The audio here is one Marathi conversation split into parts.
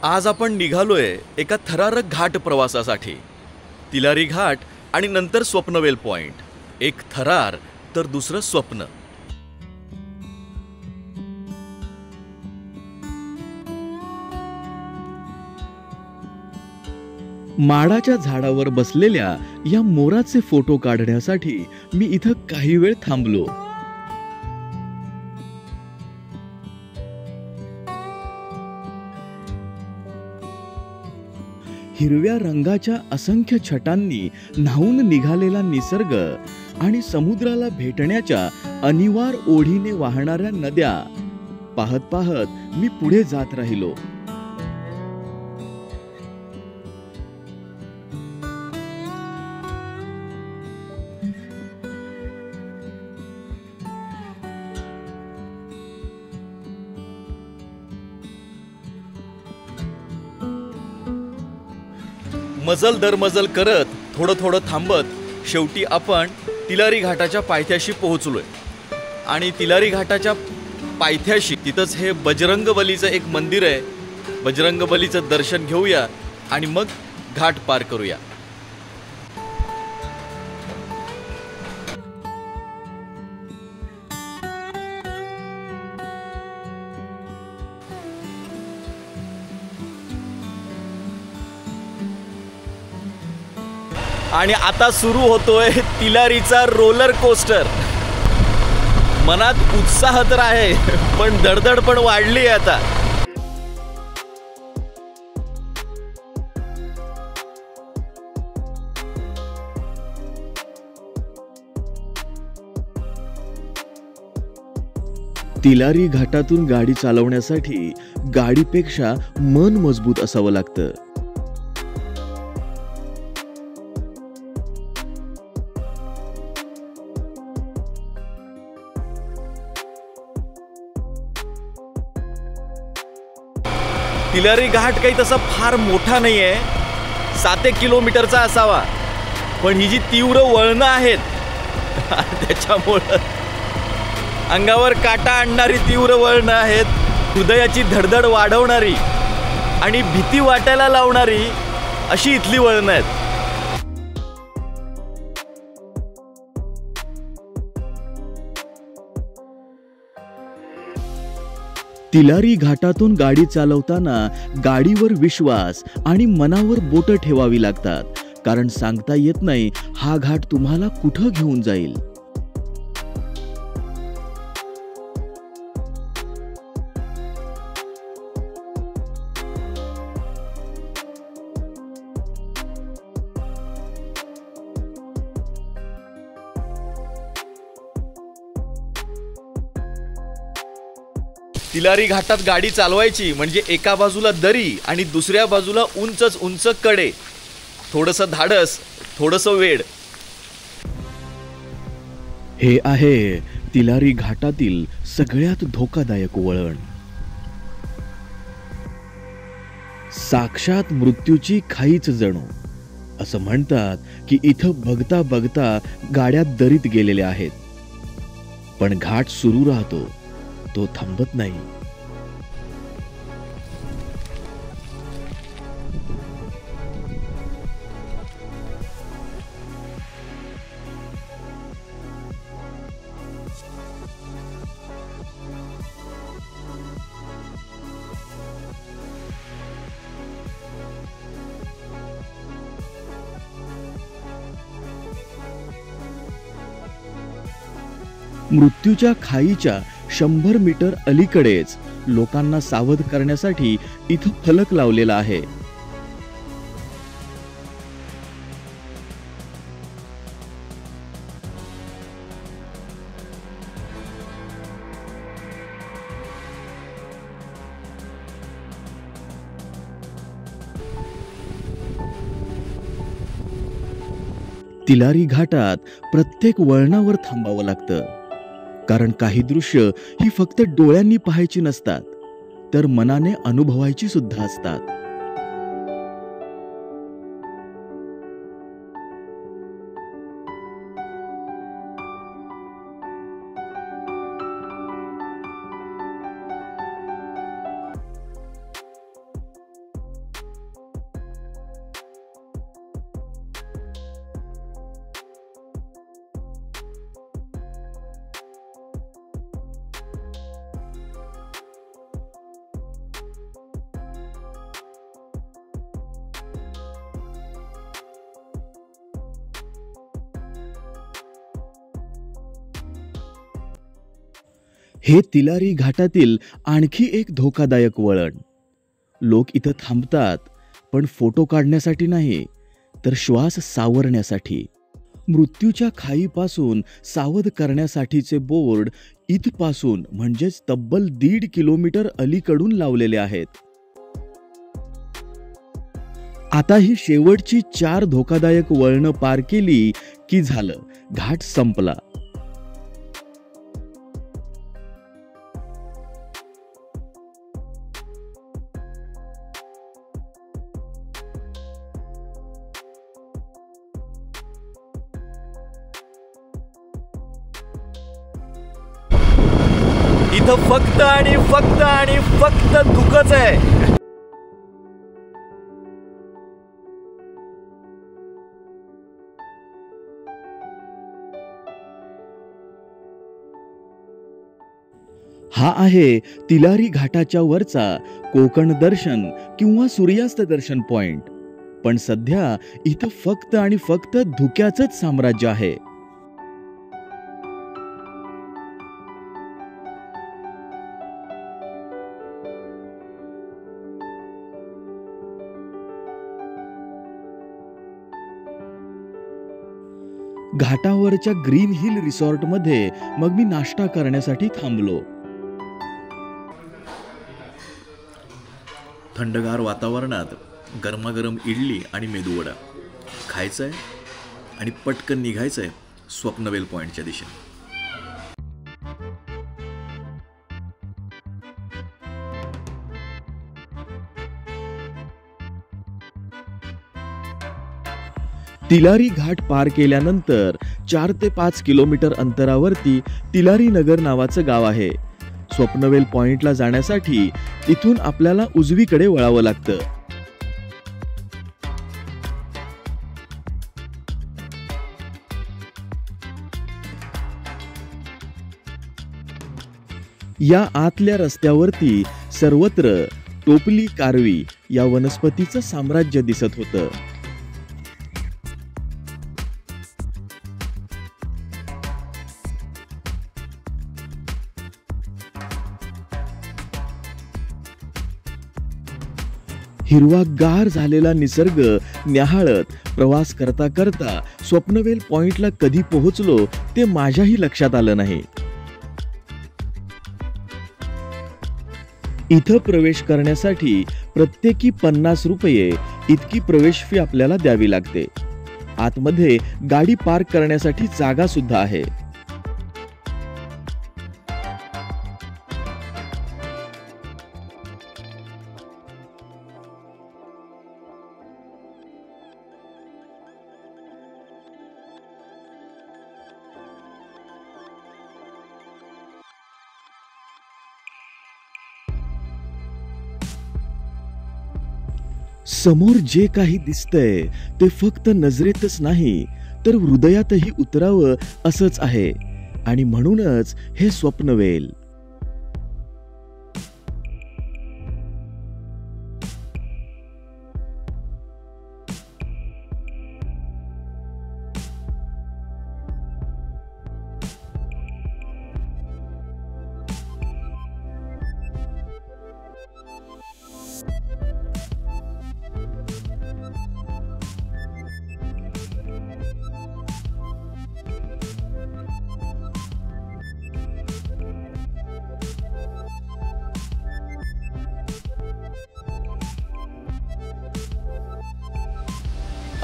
आज आपण निघालोय एका थरारक घाट प्रवासासाठी. तिलारी घाट आणि नंतर स्वप्नवेल पॉइंट. एक थरार तर दुसरं स्वप्न. माडाच्या झाडावर बसलेल्या या मोराचे फोटो काढण्यासाठी मी इथं काही वेळ थांबलो. हिरव्या रंगाच्या असंख्य छटांनी न्हावून निघालेला निसर्ग आणि समुद्राला भेटण्याच्या अनिवार ओढीने वाहणाऱ्या नद्या पाहत पाहत मी पुढे जात राहिलो. मजल दर मजल करत थोडं थोडं थांबत शेवटी आपण तिलारी घाटाच्या पायथ्याशी पोहोचलोय. आणि तिलारी घाटाच्या पायथ्याशी तिथंच हे बजरंगबलीचं एक मंदिर आहे. बजरंगबलीचं दर्शन घेऊया आणि मग घाट पार करूया. आणि आता सुरू होतोय तिलारीचा रोलर कोस्टर. मनात उत्साह तर आहे, पण धडधड पण वाढली आहे आता. तिलारी घाटातून गाडी चालवण्यासाठी गाडीपेक्षा मन मजबूत असावं लागतं. तिलारी घाट काही तसा फार मोठा नाहीये, 7 किलोमीटरचा असावा. पण ही जी तीव्र वळणं आहेत त्याच्यामुळं अंगावर काटा आणणारी तीव्र वळणं आहेत, हृदयाची धडधड वाढवणारी आणि भीती वाटायला लावणारी अशी इथली वळणं आहेत. तिलारी घाटातून गाडी चालवताना गाडीवर विश्वास आणि मनावर बोटं ठेवावी लागतात, कारण सांगता येत नाही हा घाट तुम्हाला कुठं घेऊन जाईल. तिलारी घाटात गाडी चालवायची म्हणजे एका बाजूला दरी आणि दुसऱ्या बाजूला उंचच उंच कडे. थोडंसं धाडस, थोडंसं वेड. हे आहे तिलारी घाटातील सगळ्यात धोकादायक वळण. साक्षात मृत्यूची खाईच जणू. असं म्हणतात की इथं बघता बघता गाड्या दरीत गेलेल्या आहेत, पण घाट सुरू राहतो, तो थांबत नाही. मृत्यूच्या खाईच्या 100 मीटर अलीकडेच लोकांना सावध करण्यासाठी इथं फलक लावलेला आहे. तिलारी घाटात प्रत्येक वळणावर थांबावं लागतं, कारण काही दृश्य ही फक्त डोळ्यांनी पाहायची नसतात, तर मनाने अनुभवायची सुद्धा असतात. हे तिलारी घाटातील आणखी एक धोकादायक वळण. लोक इथं थांबतात, पण फोटो काढण्यासाठी नाही, तर श्वास सावरण्यासाठी. मृत्यूच्या खाईपासून सावध करण्यासाठीचे बोर्ड इथपासून म्हणजेच तब्बल 1.5 किलोमीटर अलीकडून लावलेले आहेत. आता ही शेवटची 4 धोकादायक वळणं पार केली की झालं, घाट संपला. इथं फक्त आणि फक्त आणि फक्त दुःखच आहे. हा आहे तिलारी घाटाच्या वरचा कोकण दर्शन किंवा सूर्यास्त दर्शन पॉइंट. पण सध्या इथं फक्त आणि फक्त धुक्याचंच साम्राज्य आहे. घाटावरच्या ग्रीन हिल रिसॉर्ट मध्ये मग मी नाश्ता करण्यासाठी थांबलो. थंडगार वातावरणात गरमागरम इडली आणि मेदूवडा खायचंय आणि पटकन निघायचंय स्वप्नवेल पॉइंटच्या दिशेने. तिलारी घाट पार केल्यानंतर 4 ते 5 किलोमीटर अंतरावरती तिलारी नगर नावाचं गाव आहे. स्वप्नवेल पॉइंटला जाण्यासाठी इथून आपल्याला उजवीकडे वळावं लागतं. या आतल्या रस्त्यावरती सर्वत्र टोपली कारवी या वनस्पतीचं साम्राज्य दिसत होतं. हिरवागार झालेला निसर्ग न्याहाळत प्रवास करता करता स्वप्नवेल पॉइंटला कधी पोहोचलो ते माझ्याही लक्षात आलं नाही. इथं प्रवेश करण्यासाठी प्रत्येकी 50 रुपये इतकी प्रवेश फी आपल्याला द्यावी लागते. आतमध्ये गाडी पार्क करण्यासाठी जागा सुद्धा आहे. समोर जे काही दिसतंय ते फक्त नजरेतच नाही तर हृदयातही उतरावं असंच आहे आणि म्हणूनच हे स्वप्नवेल.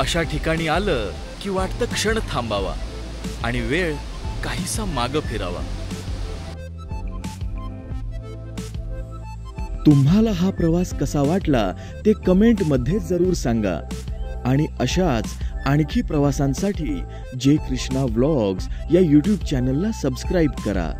अशा ठिकाणी आलं की वाटतं क्षण थांबावा आणि वेळ काहीसा मागं फिरावा. तुम्हाला हा प्रवास कसा वाटला ते कमेंट मध्ये जरूर सांगा आणि अशाच आणखी प्रवासांसाठी जे कृष्णा व्लॉग्स या YouTube चॅनलला सबस्क्राईब करा.